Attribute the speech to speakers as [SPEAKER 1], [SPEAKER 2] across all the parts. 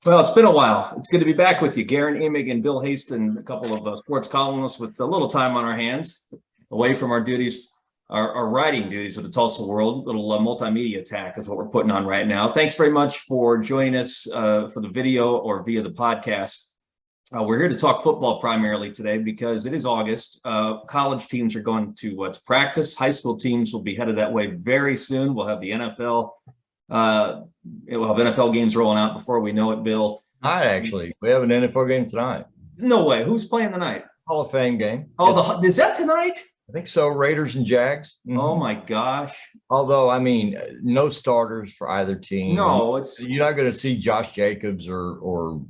[SPEAKER 1] Well, it's been a while. It's good to be back with you, Guerin, Emig, and Bill Haisten, a couple of sports columnists with a little time on our hands, away from our duties, our writing duties with the Tulsa World. Little multimedia attack is what we're putting on right now. Thanks very much for joining us for the video or via the podcast. We're here to talk football primarily today because it is August. College teams are going to practice. High school teams will be headed that way very soon. We'll have the NFL. We'll have NFL games rolling out before we know it, Bill.
[SPEAKER 2] We have an NFL game tonight.
[SPEAKER 1] No way. Who's playing tonight?
[SPEAKER 2] Hall of Fame game.
[SPEAKER 1] Oh, is that tonight?
[SPEAKER 2] I think so. Raiders and Jags.
[SPEAKER 1] Mm-hmm. Oh my gosh.
[SPEAKER 2] Although, I mean, no starters for either team.
[SPEAKER 1] No,
[SPEAKER 2] you're not going to see Josh Jacobs or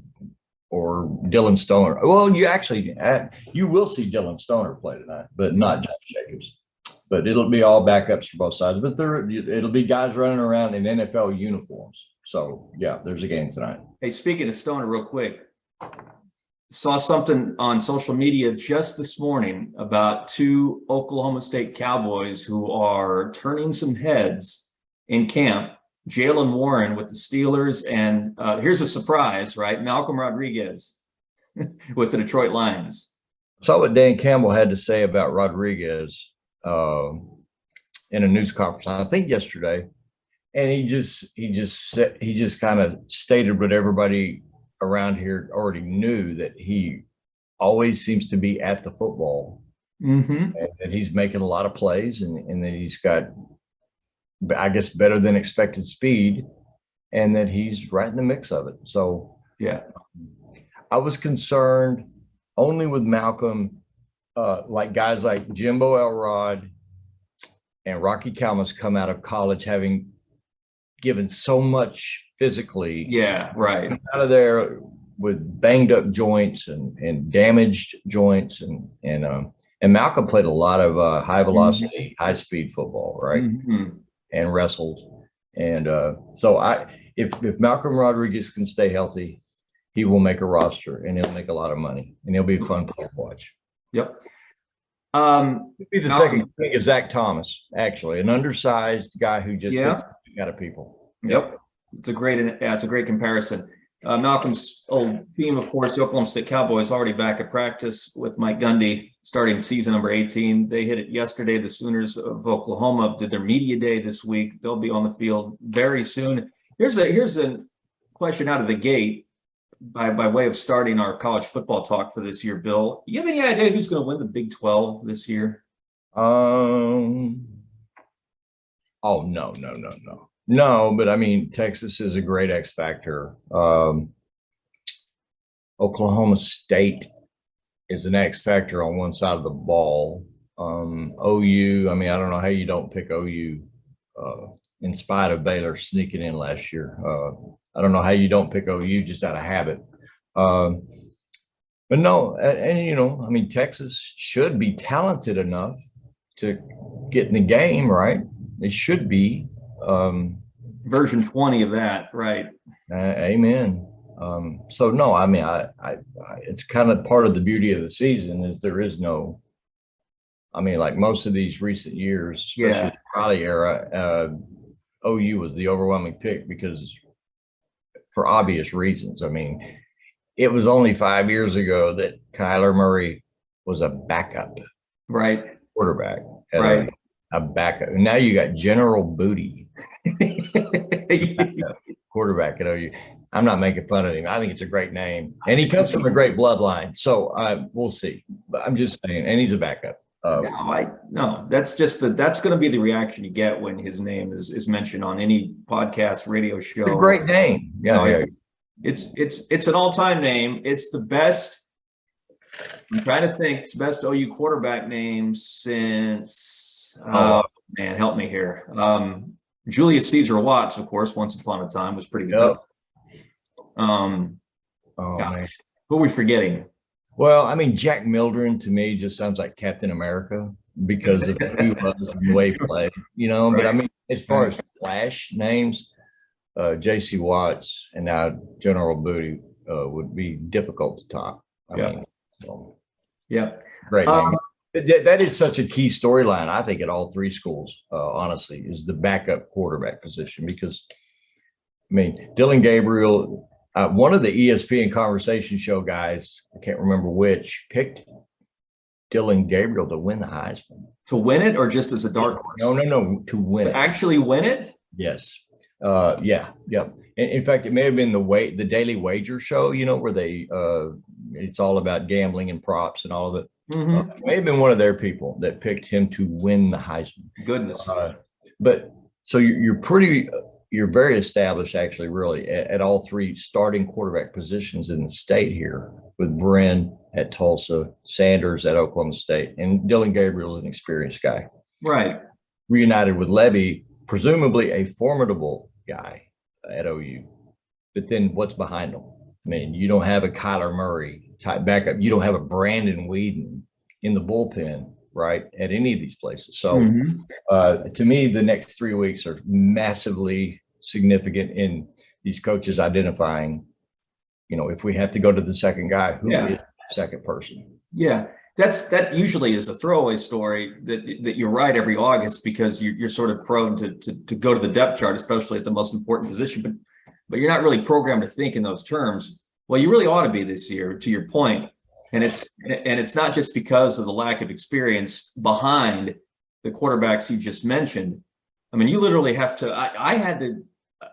[SPEAKER 2] Dylan Stoner. Well, you will see Dylan Stoner play tonight, but not Josh Jacobs. But it'll be all backups for both sides. But it'll be guys running around in NFL uniforms. So, yeah, there's a game tonight.
[SPEAKER 1] Hey, speaking of Stoner real quick, saw something on social media just this morning about two Oklahoma State Cowboys who are turning some heads in camp. Jaylen Warren with the Steelers, and here's a surprise, right? Malcolm Rodriguez with the Detroit Lions.
[SPEAKER 2] Saw what Dan Campbell had to say about Rodriguez in a news conference, I think yesterday, and he just kind of stated what everybody around here already knew, that he always seems to be at the football, and that he's making a lot of plays, and that he's got, I guess, better than expected speed, and that he's right in the mix of it. So,
[SPEAKER 1] yeah,
[SPEAKER 2] I was concerned only with Malcolm, like guys like Jimbo Elrod and Rocky Kalmus come out of college having given so much physically.
[SPEAKER 1] Yeah, right.
[SPEAKER 2] Out of there with banged up joints and damaged joints, and Malcolm played a lot of high velocity, high speed football, right? And wrestled. And so if Malcolm Rodriguez can stay healthy, he will make a roster and he'll make a lot of money and he'll be a fun player to watch.
[SPEAKER 1] Yep.
[SPEAKER 2] It'd be the second thing is Zach Thomas, actually, an undersized guy who just hits out of people.
[SPEAKER 1] Yep. It's a great comparison. Malcolm's old team, of course, the Oklahoma State Cowboys, already back at practice with Mike Gundy starting season number 18. They hit it yesterday. The Sooners of Oklahoma did their media day this week. They'll be on the field very soon. Here's a question out of the gate by way of starting our college football talk for this year, Bill. You have any idea who's going to win the Big 12 this year?
[SPEAKER 2] Oh, no, but I mean, Texas is a great X factor. Oklahoma State is an X factor on one side of the ball. OU, I mean, I don't know how you don't pick OU in spite of Baylor sneaking in last year. I don't know how you don't pick OU just out of habit. But no, and I mean, Texas should be talented enough to get in the game, right? They should be.
[SPEAKER 1] Version 20 of that, right?
[SPEAKER 2] Amen. So no, I mean, I it's kind of part of the beauty of the season is there is no, I mean, like most of these recent years, especially the Riley era, OU was the overwhelming pick because for obvious reasons. I mean, it was only 5 years ago that Kyler Murray was a backup,
[SPEAKER 1] right?
[SPEAKER 2] Quarterback,
[SPEAKER 1] right?
[SPEAKER 2] A backup. Now you got General Booty. Quarterback at OU. I'm not making fun of him. I think it's a great name, and he comes from a great bloodline. So we'll see. But I'm just saying, and he's a backup.
[SPEAKER 1] No, that's going to be the reaction you get when his name is mentioned on any podcast, radio show.
[SPEAKER 2] It's a great name. Yeah.
[SPEAKER 1] It's an all-time name. It's the best. I'm trying to think. It's the best OU quarterback name since. Man, help me here. Julius Caesar Watts, of course, once upon a time was pretty good.
[SPEAKER 2] Man.
[SPEAKER 1] Who are we forgetting?
[SPEAKER 2] Well, I mean, Jack Mildren to me just sounds like Captain America because of who he was and the way he played, Right. But I mean, as far as flash names, J.C. Watts and now General Booty would be difficult to top. I mean, great name. That is such a key storyline, I think, at all three schools, honestly, is the backup quarterback position because, I mean, Dylan Gabriel, One of the ESPN conversation show guys, I can't remember which, picked Dillon Gabriel to win the Heisman.
[SPEAKER 1] To win it, or just as a dark horse?
[SPEAKER 2] No, to win
[SPEAKER 1] To
[SPEAKER 2] it.
[SPEAKER 1] actually win it?
[SPEAKER 2] Yes. Yeah. In fact, it may have been the Daily Wager show, where they it's all about gambling and props and all of it. It may have been one of their people that picked him to win the Heisman.
[SPEAKER 1] Goodness.
[SPEAKER 2] But so you're very established, actually, really, at all three starting quarterback positions in the state here, with Bren at Tulsa, Sanders at Oklahoma State, and Dillon Gabriel's an experienced guy.
[SPEAKER 1] Right.
[SPEAKER 2] Reunited with Levy, presumably a formidable guy at OU. But then what's behind him? I mean, you don't have a Kyler Murray type backup. You don't have a Brandon Whedon in the bullpen, right, at any of these places. So to me, the next 3 weeks are massively significant in these coaches identifying, if we have to go to the second guy, who is the second person? Yeah.
[SPEAKER 1] That usually is a throwaway story that you're right every August, because you're sort of prone to go to the depth chart, especially at the most important position, but you're not really programmed to think in those terms. Well, you really ought to be this year, to your point. And it's not just because of the lack of experience behind the quarterbacks you just mentioned. I mean, you literally have to.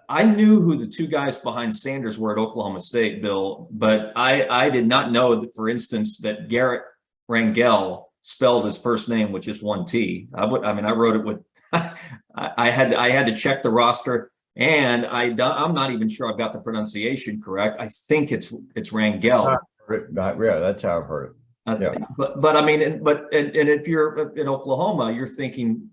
[SPEAKER 1] I knew who the two guys behind Sanders were at Oklahoma State, Bill, but I did not know that, for instance, that Garrett Rangel spelled his first name with just one T. I wrote it with. I had to check the roster, and I'm not even sure I've got the pronunciation correct. I think it's Rangel.
[SPEAKER 2] Yeah, that's how I've heard it.
[SPEAKER 1] But I mean, if you're in Oklahoma, you're thinking,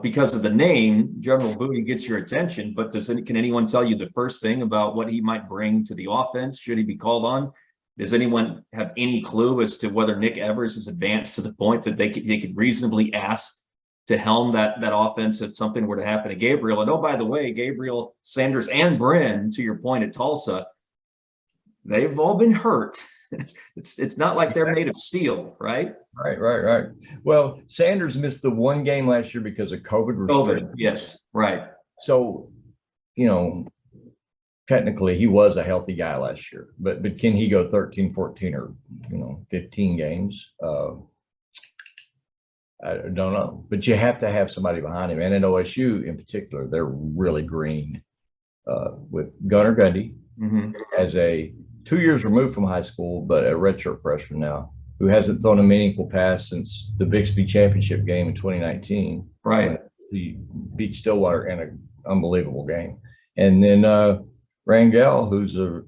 [SPEAKER 1] because of the name, General Bowie gets your attention. But can anyone tell you the first thing about what he might bring to the offense? Should he be called on? Does anyone have any clue as to whether Nick Evers has advanced to the point that they could reasonably ask to helm that offense if something were to happen to Gabriel? And oh, by the way, Gabriel, Sanders, and Bren, to your point at Tulsa, they've all been hurt. It's not like they're made of steel, right?
[SPEAKER 2] Right. Well, Sanders missed the one game last year because of COVID.
[SPEAKER 1] Yes, right.
[SPEAKER 2] So, technically he was a healthy guy last year, but can he go 13, 14, or 15 games? I don't know, but you have to have somebody behind him. And at OSU in particular, they're really green with Gunnar Gundy as a 2 years removed from high school, but a redshirt freshman now, who hasn't thrown a meaningful pass since the Bixby championship game in 2019.
[SPEAKER 1] Right.
[SPEAKER 2] He beat Stillwater in an unbelievable game. And then Rangel, who's a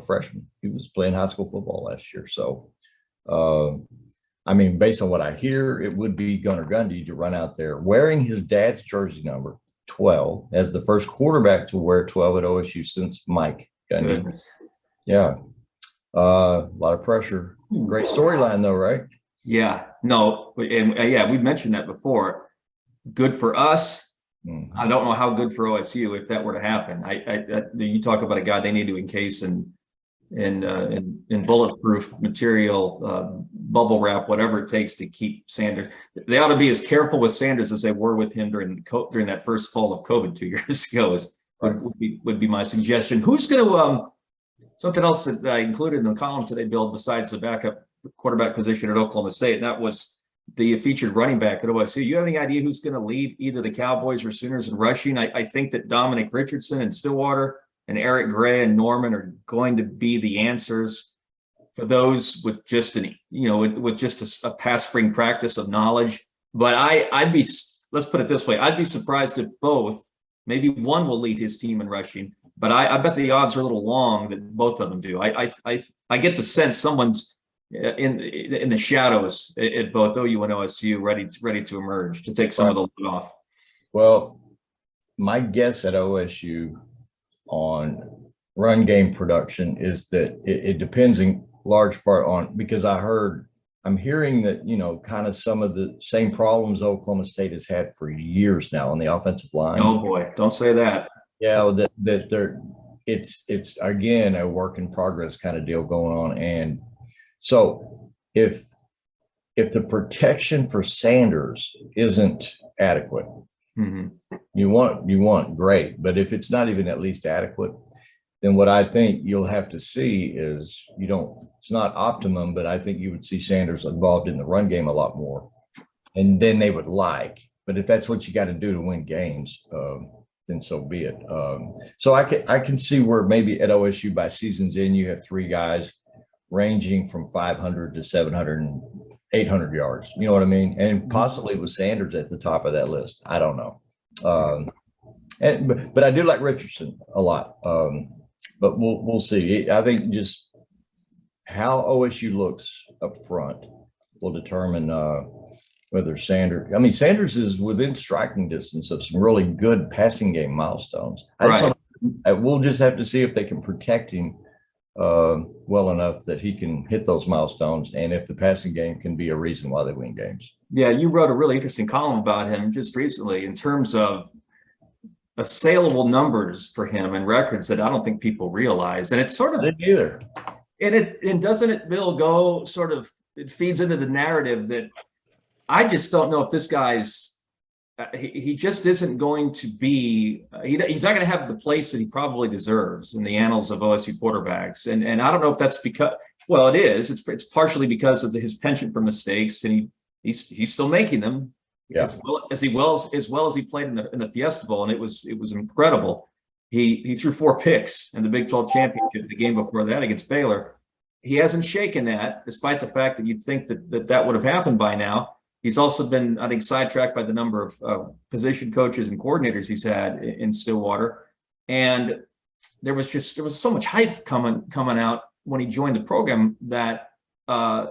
[SPEAKER 2] freshman. He was playing high school football last year. So, based on what I hear, it would be Gunnar Gundy to run out there wearing his dad's jersey number 12 as the first quarterback to wear 12 at OSU since Mike Gundy. Goodness. Yeah. A lot of pressure. Great storyline though, right?
[SPEAKER 1] Yeah. No. And we mentioned that before. Good for us. I don't know how good for OSU if that were to happen. You talk about a guy they need to encase in bulletproof material, bubble wrap, whatever it takes to keep Sanders. They ought to be as careful with Sanders as they were with him during that first fall of COVID 2 years ago. Would be my suggestion. Who's going to something else that I included in the column today, Bill, besides the backup quarterback position at Oklahoma State, and that was the featured running back at OSU. You have any idea who's going to lead either the Cowboys or Sooners in rushing? I think that Dominic Richardson and Stillwater and Eric Gray and Norman are going to be the answers for those with just a past spring practice of knowledge. But let's put it this way, I'd be surprised if both, maybe one will lead his team in rushing. But I bet the odds are a little long that both of them do. I get the sense someone's in the shadows at both OU and OSU, ready to emerge, to take some of the load off.
[SPEAKER 2] Well, my guess at OSU on run game production is that it depends in large part on, because I'm hearing that kind of some of the same problems Oklahoma State has had for years now on the offensive line.
[SPEAKER 1] Oh boy, don't say that.
[SPEAKER 2] Yeah, it's again a work in progress kind of deal going on. And so if the protection for Sanders isn't adequate, you want great, but if it's not even at least adequate, then what I think you'll have to see is it's not optimum, but I think you would see Sanders involved in the run game a lot more. And then they would but if that's what you got to do to win games, then so be it. So I can see where maybe at OSU by season's end, you have three guys ranging from 500 to 700 and 800 yards. You know what I mean? And possibly with Sanders at the top of that list. I don't know. But I do like Richardson a lot. But we'll see. I think just how OSU looks up front will determine whether Sanders is within striking distance of some really good passing game milestones. We'll just have to see if they can protect him well enough that he can hit those milestones, and if the passing game can be a reason why they win games.
[SPEAKER 1] Yeah, you wrote a really interesting column about him just recently in terms of assailable numbers for him and records that I don't think people realize. And it's sort of
[SPEAKER 2] either.
[SPEAKER 1] And doesn't it, Bill, go sort of, it feeds into the narrative that I just don't know if this guy's he just isn't going to be he's not going to have the place that he probably deserves in the annals of OSU quarterbacks. And I don't know if that's because, well, it is. It's partially because of his penchant for mistakes, and he's still making them.
[SPEAKER 2] Yeah.
[SPEAKER 1] As well as he played in the Fiesta Bowl, and it was incredible. He threw 4 picks in the Big 12 championship, the game before that against Baylor. He hasn't shaken that, despite the fact that you'd think that would have happened by now. He's also been, I think, sidetracked by the number of position coaches and coordinators he's had in Stillwater. And there was so much hype coming out when he joined the program that and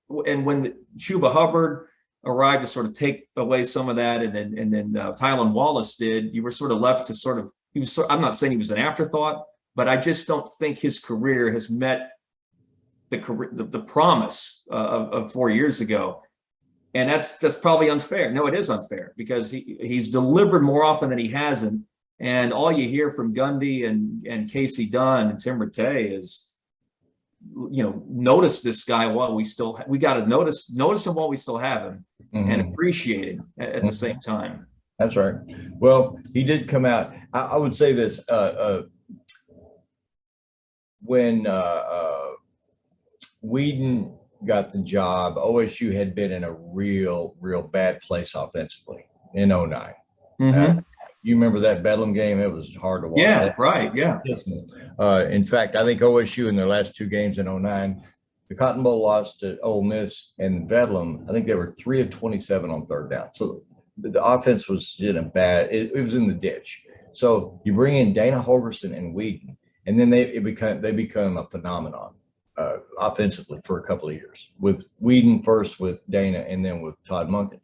[SPEAKER 1] when Chuba Hubbard arrived to sort of take away some of that, and then Tylan Wallace did, you were sort of left to sort of, I'm not saying he was an afterthought, but I just don't think his career has met the promise of 4 years ago. And that's probably unfair. No, it is unfair, because he's delivered more often than he hasn't. And all you hear from Gundy and Casey Dunn and Tim Rattay is, notice this guy while we got to notice him while we still have him, and appreciate him at the same time.
[SPEAKER 2] That's right. Well, he did come out. I would say this, when Whedon got the job, OSU had been in a real bad place offensively in 09. You remember that Bedlam game? It was hard to watch.
[SPEAKER 1] Yeah, right. Yeah.
[SPEAKER 2] In fact, I think OSU in their last 2 games in 09, the Cotton Bowl lost to Ole Miss, and Bedlam, I think they were 3 of 27 on third down. So the offense was in a bad, it was in the ditch. So you bring in Dana Holgerson and Whedon, and then they become a phenomenon offensively for a couple of years, with Whedon first, with Dana, and then with Todd Monken.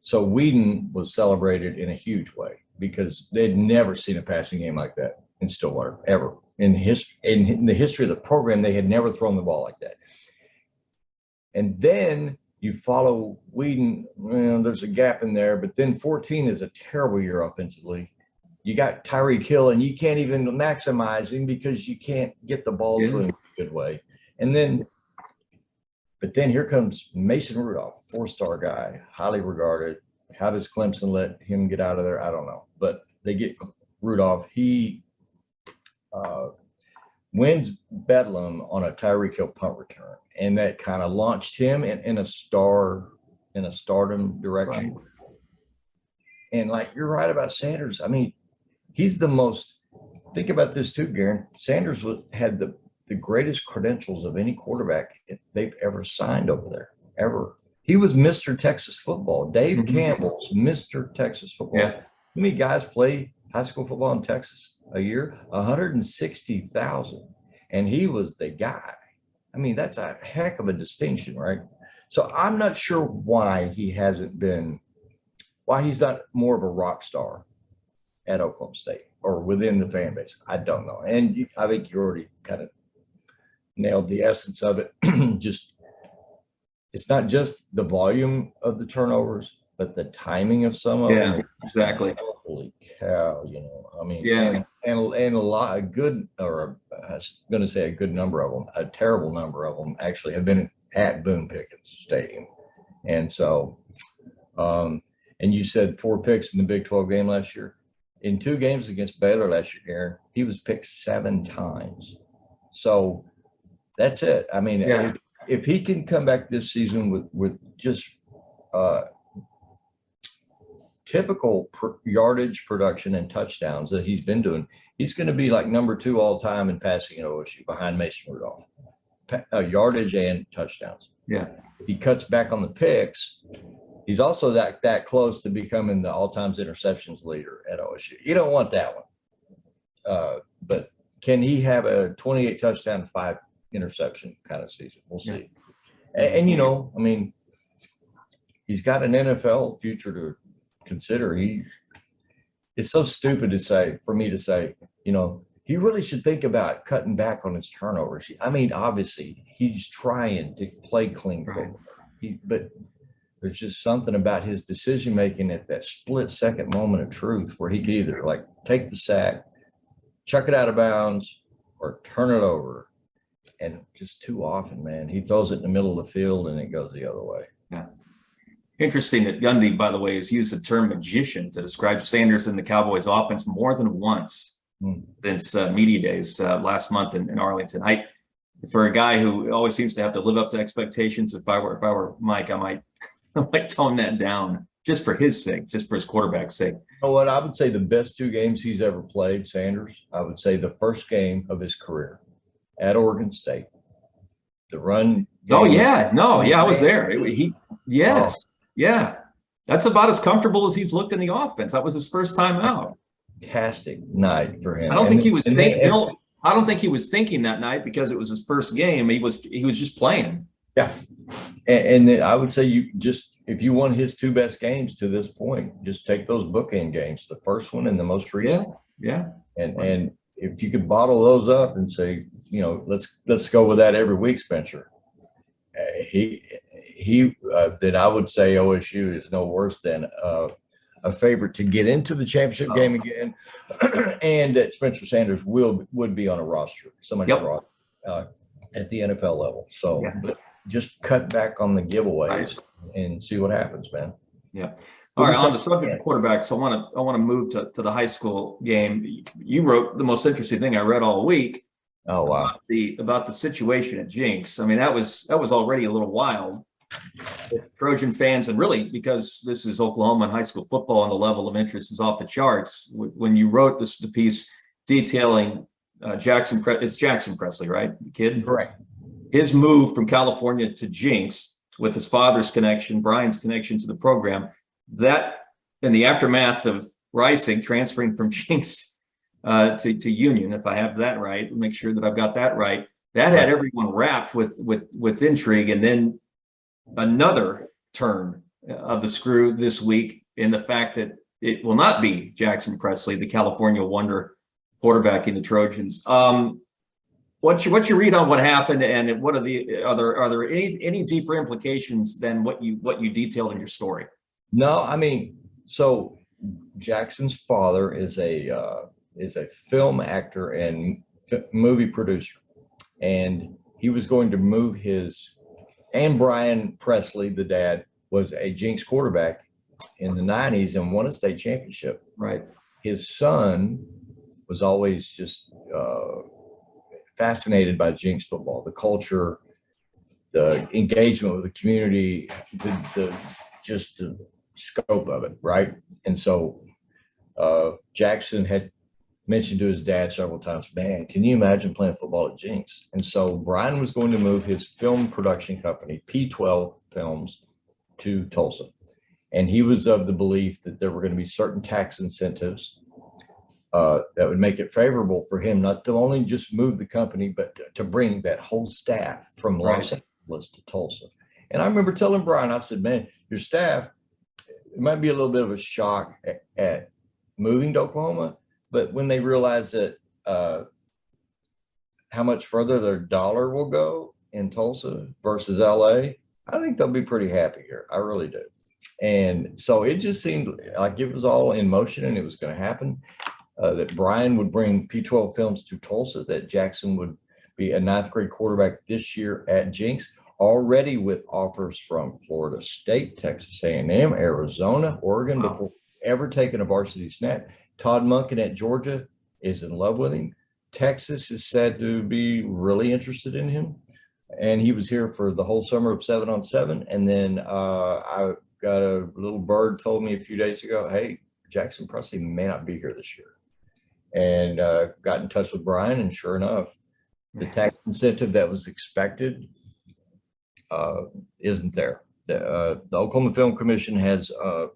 [SPEAKER 2] So Whedon was celebrated in a huge way, because they'd never seen a passing game like that in Stillwater ever in history. In the history of the program, they had never thrown the ball like that. And then you follow Whedon, there's a gap in there, but then 14 is a terrible year offensively. You got Tyreek Hill, and you can't even maximize him because you can't get the ball to him in a good way. But then here comes Mason Rudolph, 4-star guy, highly regarded. How does Clemson let him get out of there? I don't know. But they get Rudolph. He wins Bedlam on a Tyreek Hill punt return, and that kind of launched him in a stardom direction. Right. And like, you're right about Sanders. I mean, he's the most. Think about this too, Guerin. Sanders had the greatest credentials of any quarterback they've ever signed over there, ever. He was Mr. Texas football. Dave Campbell's Mr. Texas football. Yeah. How many guys play high school football in Texas a year? 160,000. And he was the guy. I mean, that's a heck of a distinction, right? So I'm not sure why he's not more of a rock star at Oklahoma State or within the fan base. I don't know. And I think you already kind of nailed the essence of it. It's not just the volume of the turnovers, but the timing of some of them.
[SPEAKER 1] Exactly.
[SPEAKER 2] Holy cow, I mean, and a good number of them, a terrible number of them actually have been at Boone Pickens Stadium. And so, and you said 4 picks in the Big 12 game last year. in 2 games against Baylor last year, Guerin, he was picked 7 times. So that's it. I mean,
[SPEAKER 1] Yeah.
[SPEAKER 2] if he can come back this season with just typical yardage production and touchdowns that he's been doing, he's going to be like number 2 all time in passing at OSU behind Mason Rudolph, yardage and touchdowns.
[SPEAKER 1] Yeah.
[SPEAKER 2] If he cuts back on the picks, he's also that close to becoming the all-time interceptions leader at OSU. You don't want that one. But can he have a 28 touchdown, 5 interception kind of season? We'll see. Yeah. And you know, I mean, he's got an NFL future to consider. It's so stupid for me to say, you know, he really should think about cutting back on his turnovers. I mean, obviously he's trying to play clean football, but there's just something about his decision making at that split-second moment of truth where he could either like take the sack, chuck it out of bounds, or turn it over. And just too often, man, he throws it in the middle of the field and it goes the other way.
[SPEAKER 1] Yeah. Interesting that Gundy, by the way, has used the term magician to describe Sanders and the Cowboys offense more than once since media days last month in Arlington. For a guy who always seems to have to live up to expectations, if I were Mike, I might tone that down just for his sake, just for his quarterback's sake.
[SPEAKER 2] You know what? I would say the best 2 games he's ever played, Sanders, I would say the first game of his career at Oregon State. The run game.
[SPEAKER 1] Oh, yeah. No, yeah, I was there. Yeah. That's about as comfortable as he's looked in the offense. That was his first time out.
[SPEAKER 2] Fantastic night for him.
[SPEAKER 1] I don't think he was thinking that night because it was his first game. He was just playing.
[SPEAKER 2] Yeah. And then I would say if you won his 2 best games to this point, just take those bookend games, the first one and the most recent.
[SPEAKER 1] Yeah.
[SPEAKER 2] And if you could bottle those up and say, you know, let's go with that every week, Spencer. Then I would say OSU is no worse than a favorite to get into the championship game again, and that Spencer Sanders would be on a roster, somebody at the NFL level. So but just cut back on the giveaways and see what happens, man. Yeah.
[SPEAKER 1] All right, on the subject of quarterbacks, I want to move to the high school game. You wrote the most interesting thing I read all week.
[SPEAKER 2] Oh wow!
[SPEAKER 1] About the situation at Jenks. I mean, that was already a little wild. Trojan fans, and really because this is Oklahoma and high school football, and the level of interest is off the charts. When you wrote the piece detailing Jackson Presley, right? The kid,
[SPEAKER 2] correct?
[SPEAKER 1] His move from California to Jenks with his father's connection, Brian's connection to the program. That in the aftermath of Rising transferring from Jenks to Union, if I have that right, make sure that I've got that right. That had everyone wrapped with intrigue, and then another turn of the screw this week in the fact that it will not be Jackson Presley, the California wonder, quarterbacking the Trojans. What's your read on what happened, and what are there any deeper implications than what you detailed in your story?
[SPEAKER 2] No, I mean, so Jackson's father is a film actor and movie producer, and he was going to move and Brian Presley, the dad, was a Jenks quarterback in the 90s and won a state championship.
[SPEAKER 1] Right.
[SPEAKER 2] His son was always just fascinated by Jenks football, the culture, the engagement with the community, the scope of it, right? And so Jackson had mentioned to his dad several times, man, can you imagine playing football at Jenks? And so Brian was going to move his film production company, P12 Films, to Tulsa. And he was of the belief that there were going to be certain tax incentives that would make it favorable for him not to only just move the company, but to bring that whole staff from Los Angeles to Tulsa. And I remember telling Brian, I said, man, your staff, it might be a little bit of a shock at moving to Oklahoma, but when they realize that how much further their dollar will go in Tulsa versus LA, I think they'll be pretty happy here. I really do. And so it just seemed like it was all in motion and it was going to happen, that Brian would bring P12 Films to Tulsa, that Jackson would be a 9th grade quarterback this year at Jenks, already with offers from Florida State, Texas A&M, Arizona, Oregon, before ever taking a varsity snap. Todd Monken at Georgia is in love with him. Texas is said to be really interested in him. And he was here for the whole summer of 7-on-7. And then I got a little bird told me a few days ago, hey, Jackson Presley may not be here this year. And got in touch with Brian, and sure enough, the tax incentive that was expected isn't there. The Oklahoma Film Commission has a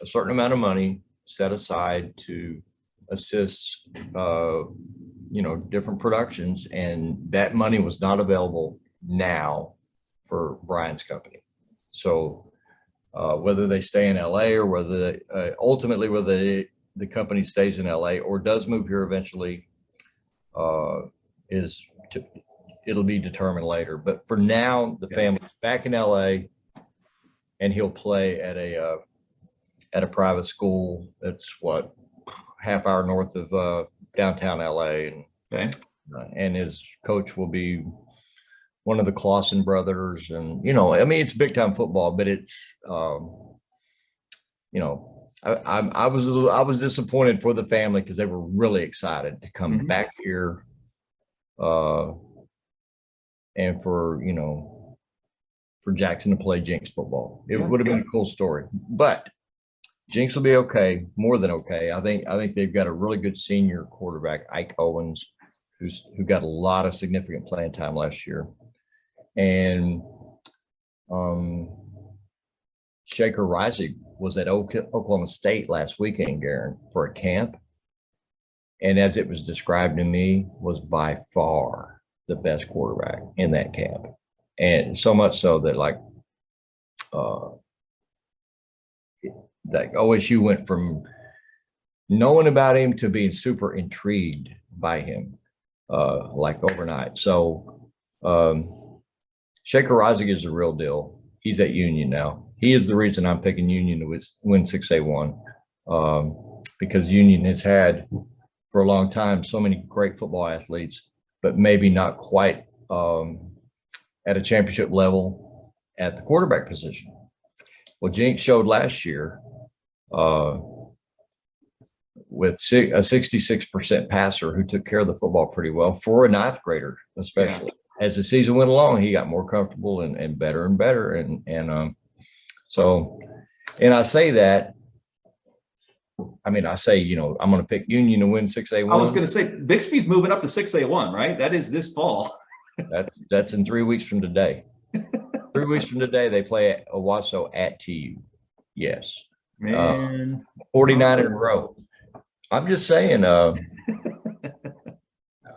[SPEAKER 2] certain amount of money set aside to assist, different productions, and that money was not available now for Brian's company. So whether they stay in LA or whether ultimately whether the company stays in LA or does move here eventually, it'll be determined later. But for now, the family's back in LA, and he'll play at a private school that's half hour north of downtown LA, and his coach will be one of the Clausen brothers. And it's big time football, but it's I was disappointed for the family because they were really excited to come back here, and for Jackson to play Jenks football. It would have been a cool story, but Jenks will be okay, more than okay. I think they've got a really good senior quarterback, Ike Owens, who got a lot of significant playing time last year, and Shaker Rising was at Oklahoma State last weekend, Guerin, for a camp. And as it was described to me, was by far the best quarterback in that camp. And so much so that that OSU went from knowing about him to being super intrigued by him, overnight. So Shaker Rising is the real deal. He's at Union now. He is the reason I'm picking Union to win 6A1, because Union has had for a long time so many great football athletes, but maybe not quite at a championship level at the quarterback position. Well, Jenks showed last year with a 66% passer who took care of the football pretty well for a ninth grader, especially. As the season went along, he got more comfortable and better and better. And I say that, I'm going to pick Union to win 6A1.
[SPEAKER 1] I was going to say Bixby's moving up to 6A1, right? That is this fall.
[SPEAKER 2] That's in 3 weeks from today. 3 weeks from today, they play at Owasso at TU. Yes.
[SPEAKER 1] Man.
[SPEAKER 2] 49 in a row. I'm just saying,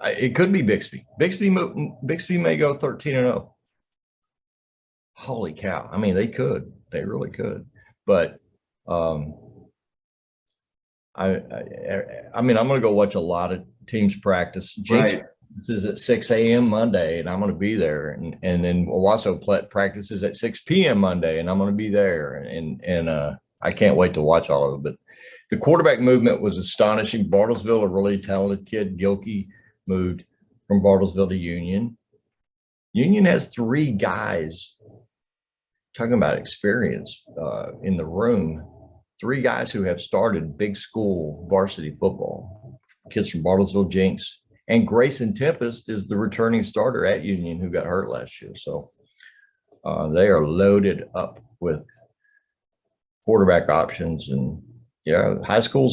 [SPEAKER 2] it could be Bixby. Bixby may go 13-0. Holy cow. I mean, they could. They really could. But I'm going to go watch a lot of teams practice. Jenks practices at 6 a.m. Monday, and I'm going to be there. And then Owasso practices at 6 p.m. Monday, and I'm going to be there. And I can't wait to watch all of it. But the quarterback movement was astonishing. Bartlesville, a really talented kid, Gilkey, moved from Bartlesville to Union. Union has 3 guys, talking about experience in the room, 3 guys who have started big school varsity football, kids from Bartlesville, Jenks, and Grayson Tempest is the returning starter at Union who got hurt last year. So they are loaded up with quarterback options. And high school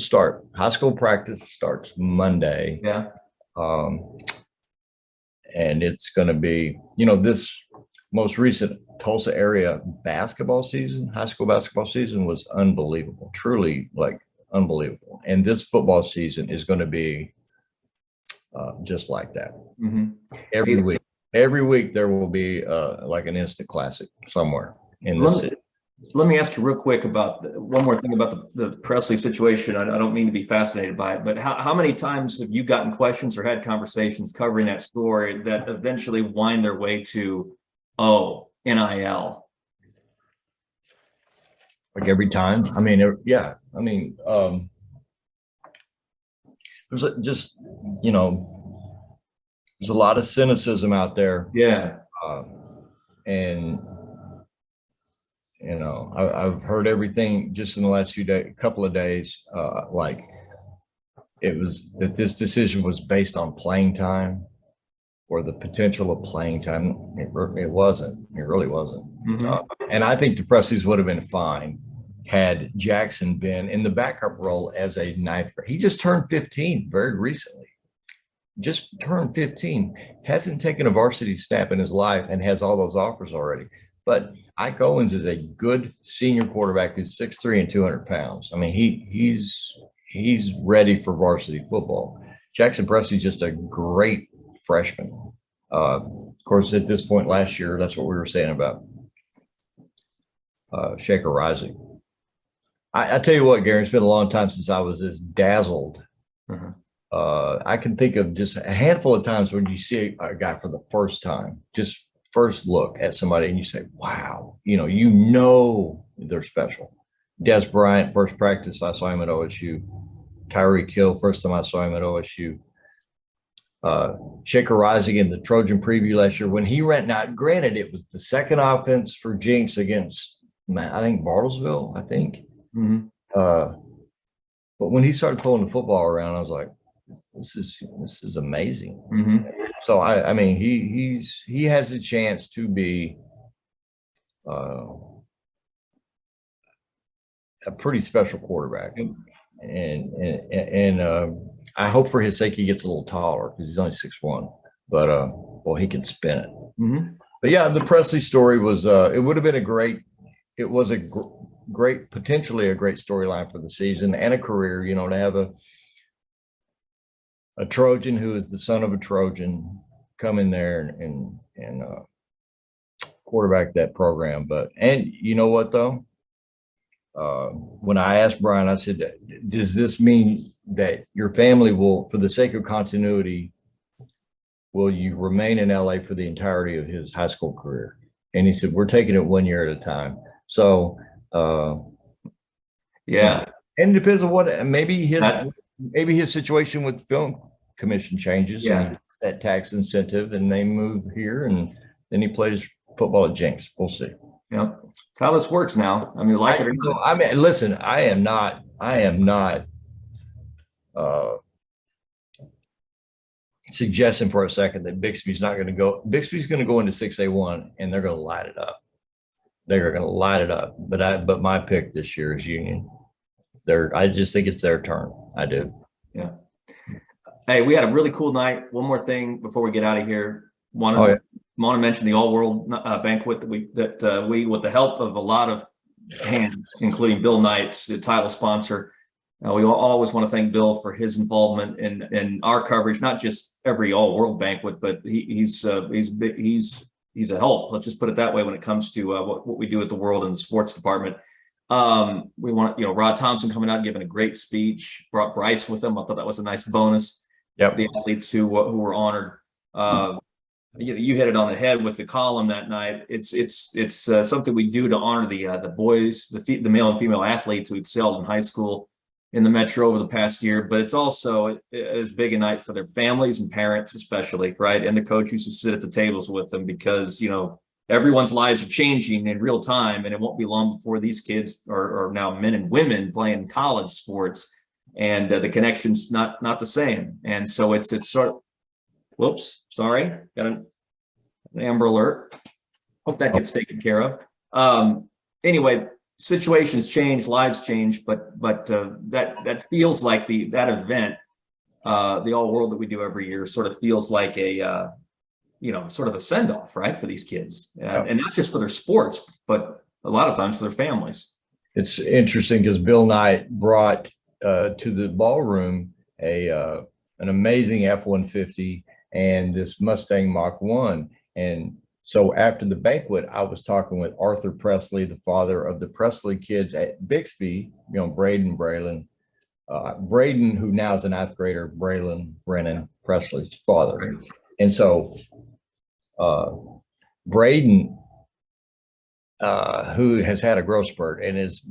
[SPEAKER 2] practice starts Monday. And it's going to be, this most recent Tulsa area high school basketball season was unbelievable, truly unbelievable. And this football season is going to be just like that. Every week there will be an instant classic somewhere in the city.
[SPEAKER 1] Let me ask you real quick about one more thing about the Presley situation. I don't mean to be fascinated by it, but how many times have you gotten questions or had conversations covering that story that eventually wind their way to, NIL?
[SPEAKER 2] Every time. There's there's a lot of cynicism out there. And I've heard everything just in the last couple of days, it was that this decision was based on playing time or the potential of playing time. It wasn't. It really wasn't.
[SPEAKER 1] Mhm.
[SPEAKER 2] And I think the Presleys would have been fine had Jackson been in the backup role as a ninth grade. He just turned 15 very recently. Just turned 15, hasn't taken a varsity snap in his life and has all those offers already. But Ike Owens is a good senior quarterback who's 6'3" and 200 pounds. I mean, he's ready for varsity football. Jackson Presley's just a great freshman. Of course, at this point last year, that's what we were saying about Shaker Rising. I tell you what, Gary, it's been a long time since I was as dazzled. I can think of just a handful of times when you see a guy for the first time, just first look at somebody and you say, wow, you know they're special. Des Bryant, first practice, I saw him at OSU. Tyreek Hill, first time I saw him at OSU. Shaker Rising in the Trojan preview last year when he ran. Now, granted, it was the second offense for Jenks against, I think, Bartlesville, I think.
[SPEAKER 1] Mm-hmm.
[SPEAKER 2] But when he started pulling the football around, I was like, this is amazing.
[SPEAKER 1] Mm-hmm.
[SPEAKER 2] So I mean, he has a chance to be a pretty special quarterback, and I hope for his sake he gets a little taller because he's only 6'1", but well, he can spin it.
[SPEAKER 1] Mm-hmm.
[SPEAKER 2] But yeah, the Presley story was it would have been it was a great, potentially a great storyline for the season and a career, to have a Trojan who is the son of a Trojan come in there and quarterback that program. But, and you know what though? When I asked Brian, I said, does this mean that your family will, for the sake of continuity, will you remain in LA for the entirety of his high school career? And he said, we're taking it 1 year at a time. So,
[SPEAKER 1] yeah.
[SPEAKER 2] And it depends on what, maybe his situation with the film commission changes.
[SPEAKER 1] Yeah.
[SPEAKER 2] And that tax incentive and they move here and then he plays football at Jenks. We'll see.
[SPEAKER 1] Yeah. That's how this works now. I mean, like it or not.
[SPEAKER 2] I mean, listen, I am not suggesting for a second that Bixby's not going to go. Bixby's going to go into 6A1 and they're going to light it up. They're going to light it up. But my pick this year is Union. I just think it's their turn. I do.
[SPEAKER 1] Yeah. Hey, we had a really cool night. One more thing before we get out of here. Want to mention the All World banquet that we, with the help of a lot of hands, including Bill Knight's the title sponsor. We always want to thank Bill for his involvement in our coverage, not just every All World banquet, but he's a help. Let's just put it that way when it comes to what we do at the World in the sports department. We want, Rod Thompson coming out and giving a great speech, brought Bryce with him. I thought that was a nice bonus.
[SPEAKER 2] Yep.
[SPEAKER 1] The athletes who were honored. You hit it on the head with the column that night. It's something we do to honor the boys, the male and female athletes who excelled in high school in the Metro over the past year. But it's also as big a night for their families and parents, especially, right? And the coach used to sit at the tables with them because everyone's lives are changing in real time, and it won't be long before these kids are now men and women playing college sports, and the connection's not the same. And so it's sort of. Whoops, sorry, got an Amber Alert. Hope that gets taken care of. Anyway, situations change, lives change, but that feels like that event, the All World that we do every year, sort of feels like a sort of a send off, right, for these kids, and not just for their sports, but a lot of times for their families.
[SPEAKER 2] It's interesting because Bill Knight brought to the ballroom an amazing F-150. And this Mustang Mach 1. And so after the banquet, I was talking with Arthur Presley, the father of the Presley kids at Bixby, Braden Braylon. Braden, who now is a ninth grader, Brennan Presley's father. And so Braden, who has had a growth spurt and is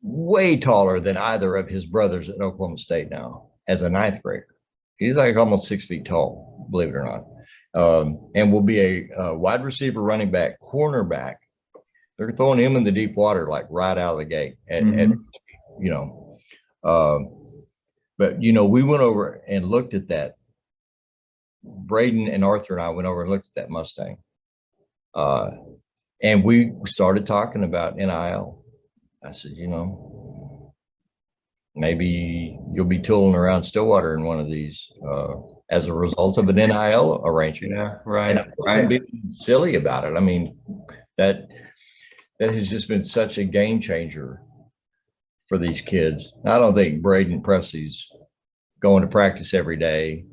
[SPEAKER 2] way taller than either of his brothers at Oklahoma State now as a ninth grader. He's like almost 6 feet tall, believe it or not, and will be a wide receiver, running back, cornerback. They're throwing him in the deep water like right out of the gate. But, you know, we went over and looked at that. Braden and Arthur and I went over and looked at that Mustang. And we started talking about NIL. I said, you know, maybe you'll be tooling around Stillwater in one of these as a result of an NIL arrangement.
[SPEAKER 1] Yeah, right.
[SPEAKER 2] And I wasn't being silly about it. I mean, that has just been such a game changer for these kids. I don't think Braden Presley's going to practice every day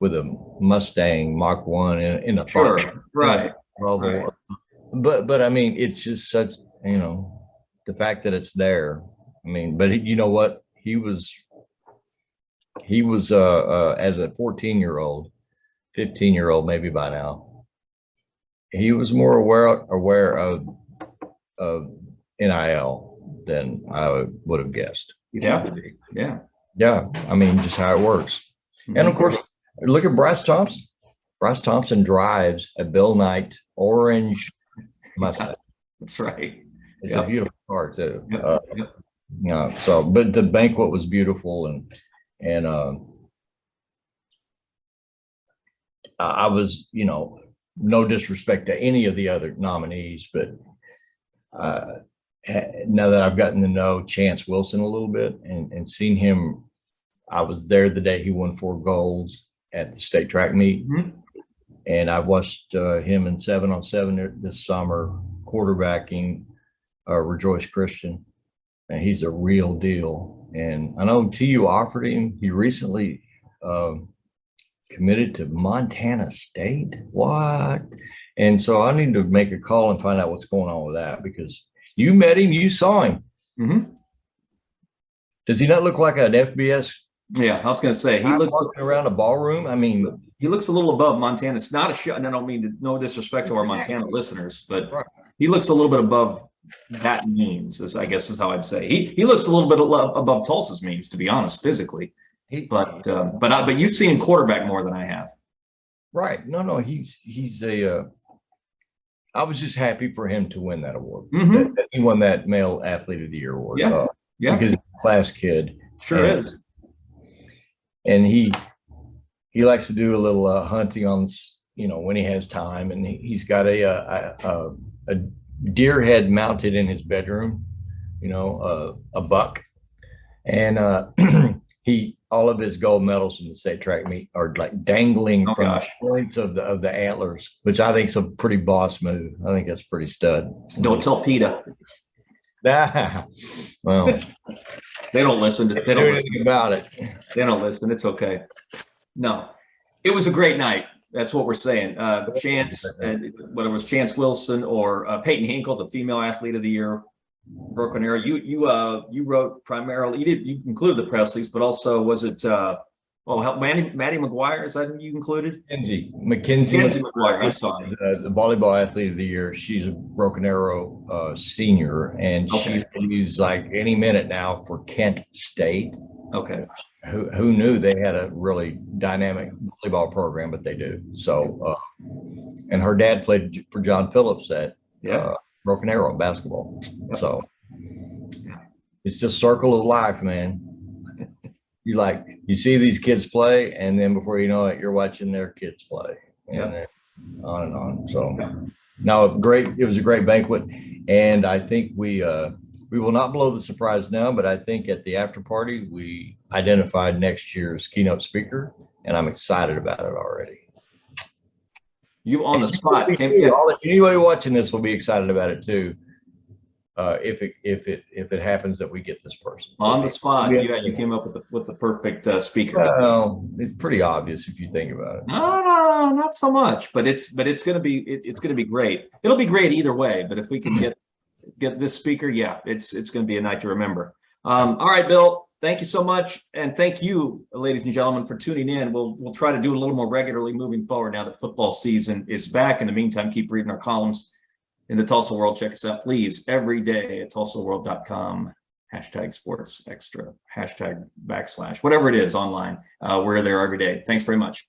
[SPEAKER 2] with a Mustang Mach 1 in a
[SPEAKER 1] Sure,
[SPEAKER 2] right. Level.
[SPEAKER 1] Right.
[SPEAKER 2] But I mean, it's just such, you know, the fact that it's there. I mean, but you know what? He was as a 14-year-old, 15-year-old, maybe by now, he was more aware of NIL than I would have guessed.
[SPEAKER 1] You'd have to be. Yeah.
[SPEAKER 2] Yeah. I mean, just how it works. And of course, look at Bryce Thompson. Bryce Thompson drives a Bill Knight orange Mustang.
[SPEAKER 1] That's right.
[SPEAKER 2] It's a beautiful car too.
[SPEAKER 1] Yep.
[SPEAKER 2] Yeah. So, but the banquet was beautiful, and I was, you know, no disrespect to any of the other nominees, but now that I've gotten to know Chance Wilson a little bit and seen him, I was there the day he won 4 golds at the state track meet. And I've watched him in 7-on-7 this summer, quarterbacking Rejoice Christian, and he's a real deal. And I know TU offered him. He recently committed to Montana State. What? And so I need to make a call and find out what's going on with that, because you met him, you saw him. Does he not look like an FBS?
[SPEAKER 1] Yeah, I was going to say he looks
[SPEAKER 2] walking around a ballroom. I mean,
[SPEAKER 1] he looks a little above Montana. It's not a show, and I don't mean to, no disrespect to our Montana listeners, but he looks a little bit above that means, I guess is how I'd say. He looks a little bit above Tulsa's means, to be honest, physically. But you've seen him quarterback more than I have. Right.
[SPEAKER 2] No, he's a. I was just happy for him to win that award. That he won that Male Athlete of the Year award.
[SPEAKER 1] Yeah.
[SPEAKER 2] Because he's a class kid.
[SPEAKER 1] Sure is.
[SPEAKER 2] And he likes to do a little hunting on, you know, when he has time, and he's got a deer head mounted in his bedroom, you know, a buck, and all of his gold medals from the state track meet are like dangling from the points of the antlers, which I think is a pretty boss move. I think that's pretty stud.
[SPEAKER 1] Don't tell PETA.
[SPEAKER 2] Well,
[SPEAKER 1] they don't listen. They don't listen
[SPEAKER 2] about it.
[SPEAKER 1] They don't listen. It's okay. No, it was a great night. That's what we're saying. Chance, whether it was Chance Wilson or Peyton Hinkle, the Female Athlete of the Year, Broken Arrow. You wrote primarily. You included the Presleys, but also was it? Maddie McGuire, is that who you included?
[SPEAKER 2] Mackenzie
[SPEAKER 1] McGuire. I'm sorry.
[SPEAKER 2] The volleyball athlete of the year. She's a Broken Arrow senior, and she leaves like any minute now for Kent State.
[SPEAKER 1] Okay.
[SPEAKER 2] Who knew they had a really dynamic volleyball program, but they do. So, and her dad played for John Phillips at Broken Arrow basketball. Yep. So it's just circle of life, man. You see these kids play, and then before you know it, you're watching their kids play, and then on and on. So now, it was a great banquet, and I think we will not blow the surprise now, but I think at the after party we identified next year's keynote speaker, and I'm excited about it already.
[SPEAKER 1] You on the spot.
[SPEAKER 2] Anybody watching this will be excited about it too. If it happens that we get this person
[SPEAKER 1] on the spot, you came up with the perfect speaker.
[SPEAKER 2] Well, it's pretty obvious if you think about it.
[SPEAKER 1] No, not so much. But it's gonna be great. It'll be great either way. But if we can get this speaker, it's gonna be a night to remember. All right, Bill. Thank you so much, and thank you, ladies and gentlemen, for tuning in. We'll try to do it a little more regularly moving forward now that football season is back. In the meantime, keep reading our columns in the Tulsa World. Check us out, please, every day at tulsaworld.com, #sports extra, #/, whatever it is online. We're there every day. Thanks very much.